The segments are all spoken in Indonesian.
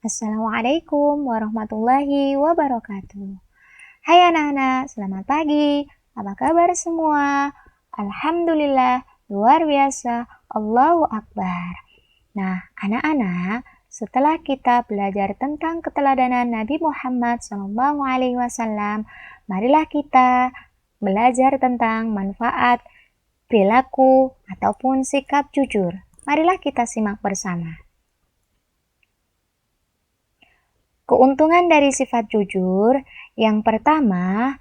Assalamualaikum warahmatullahi wabarakatuh. Hai anak-anak, selamat pagi. Apa kabar semua? Alhamdulillah, luar biasa. Allahu Akbar. Nah, anak-anak, setelah kita belajar tentang keteladanan Nabi Muhammad SAW, marilah kita belajar tentang manfaat perilaku ataupun sikap jujur. Marilah kita simak bersama. Keuntungan dari sifat jujur, yang pertama,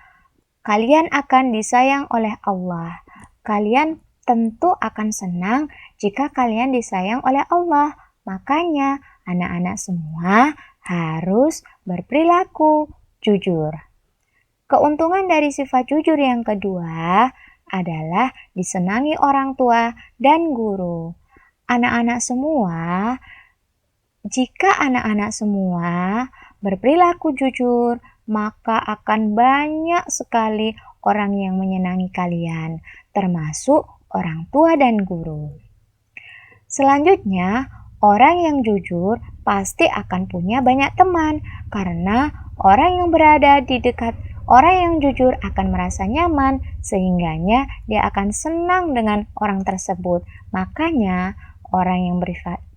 kalian akan disayang oleh Allah. Kalian tentu akan senang jika kalian disayang oleh Allah. Makanya, anak-anak semua harus berperilaku jujur. Keuntungan dari sifat jujur yang kedua adalah disenangi orang tua dan guru. Anak-anak semua, jika anak-anak semua berperilaku jujur, maka akan banyak sekali orang yang menyenangi kalian, termasuk orang tua dan guru. Selanjutnya, orang yang jujur pasti akan punya banyak teman, karena orang yang berada di dekat orang yang jujur akan merasa nyaman, sehingganya dia akan senang dengan orang tersebut. Makanya, orang yang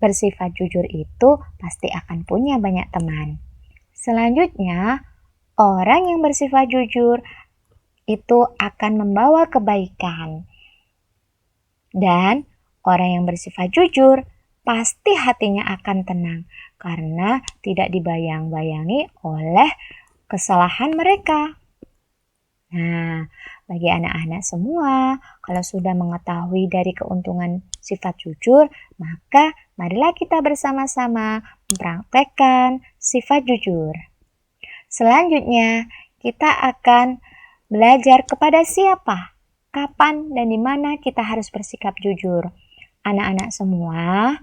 bersifat jujur itu pasti akan punya banyak teman. Selanjutnya, orang yang bersifat jujur itu akan membawa kebaikan. Dan orang yang bersifat jujur pasti hatinya akan tenang karena tidak dibayang-bayangi oleh kesalahan mereka. Nah, bagi anak-anak semua, kalau sudah mengetahui dari keuntungan sifat jujur, maka marilah kita bersama-sama mempraktekkan sifat jujur. Selanjutnya, kita akan belajar kepada siapa, kapan, dan di mana kita harus bersikap jujur. Anak-anak semua,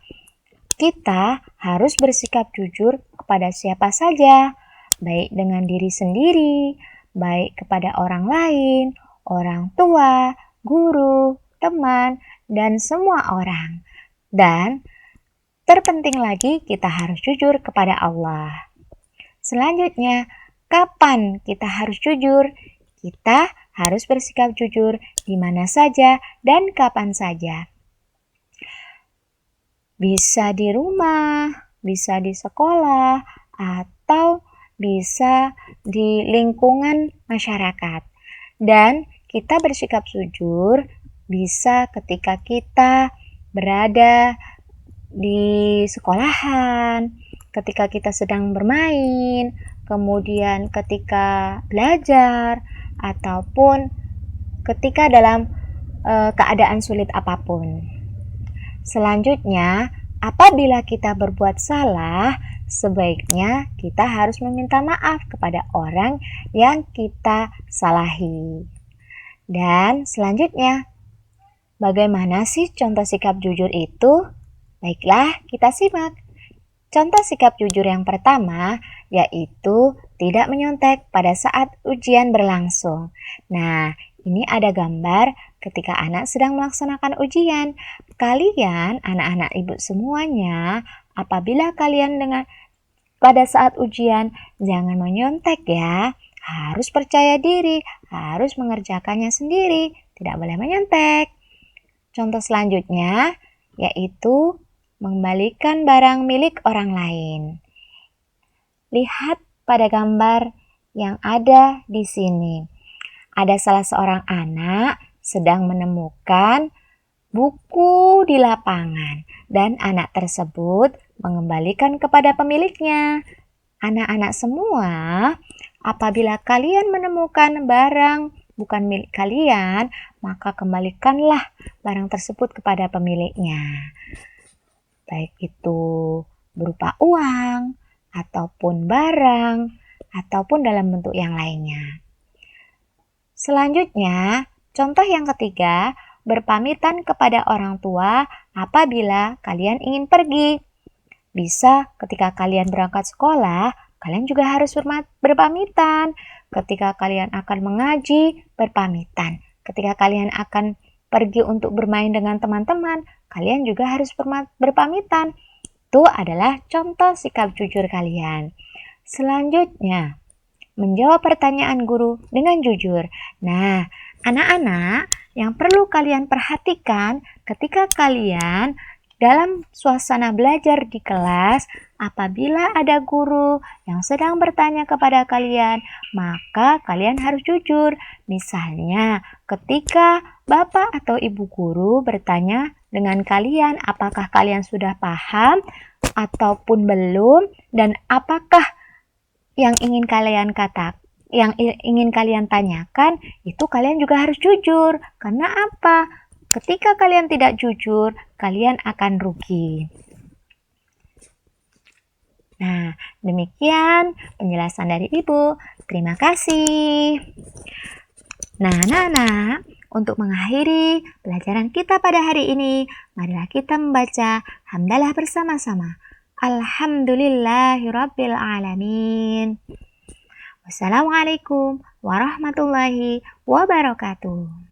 kita harus bersikap jujur kepada siapa saja, baik dengan diri sendiri, baik kepada orang lain, orang tua, guru, teman, dan semua orang. Dan terpenting lagi, kita harus jujur kepada Allah. Selanjutnya, kapan kita harus jujur? Kita harus bersikap jujur di mana saja dan kapan saja. Bisa di rumah, bisa di sekolah, atau bisa di lingkungan masyarakat. Dan kita bersikap jujur bisa ketika kita berada di sekolahan, ketika kita sedang bermain, kemudian ketika belajar, ataupun ketika dalam keadaan sulit apapun. Selanjutnya, apabila kita berbuat salah, sebaiknya kita harus meminta maaf kepada orang yang kita salahi. Dan selanjutnya, bagaimana sih contoh sikap jujur itu? Baiklah, kita simak. Contoh sikap jujur yang pertama yaitu tidak menyontek pada saat ujian berlangsung. Nah, ini ada gambar ketika anak sedang melaksanakan ujian. Kalian, anak-anak ibu semuanya, apabila kalian pada saat ujian, jangan menyontek ya. Harus percaya diri, harus mengerjakannya sendiri, tidak boleh menyontek. Contoh selanjutnya yaitu mengembalikan barang milik orang lain. Lihat pada gambar yang ada di sini. Ada salah seorang anak sedang menemukan buku di lapangan dan anak tersebut mengembalikan kepada pemiliknya. Anak-anak semua, apabila kalian menemukan barang bukan milik kalian, maka kembalikanlah barang tersebut kepada pemiliknya. Baik itu berupa uang, ataupun barang, ataupun dalam bentuk yang lainnya. Selanjutnya, contoh yang ketiga, berpamitan kepada orang tua apabila kalian ingin pergi. Bisa ketika kalian berangkat sekolah, kalian juga harus berpamitan. Ketika kalian akan mengaji, berpamitan. Ketika kalian akan pergi untuk bermain dengan teman-teman, kalian juga harus berpamitan. Itu adalah contoh sikap jujur kalian. Selanjutnya, menjawab pertanyaan guru dengan jujur. Nah, anak-anak, yang perlu kalian perhatikan ketika kalian dalam suasana belajar di kelas, apabila ada guru yang sedang bertanya kepada kalian, maka kalian harus jujur. Misalnya, ketika Bapak atau Ibu guru bertanya dengan kalian, apakah kalian sudah paham ataupun belum, dan apakah yang ingin kalian tanyakan, itu kalian juga harus jujur. Karena apa? Ketika kalian tidak jujur, kalian akan rugi. Nah, demikian penjelasan dari Ibu. Terima kasih. Nah, anak-anak, untuk mengakhiri pelajaran kita pada hari ini, marilah kita membaca hamdalah bersama-sama. Alhamdulillahirabbil alamin. Wassalamualaikum warahmatullahi wabarakatuh.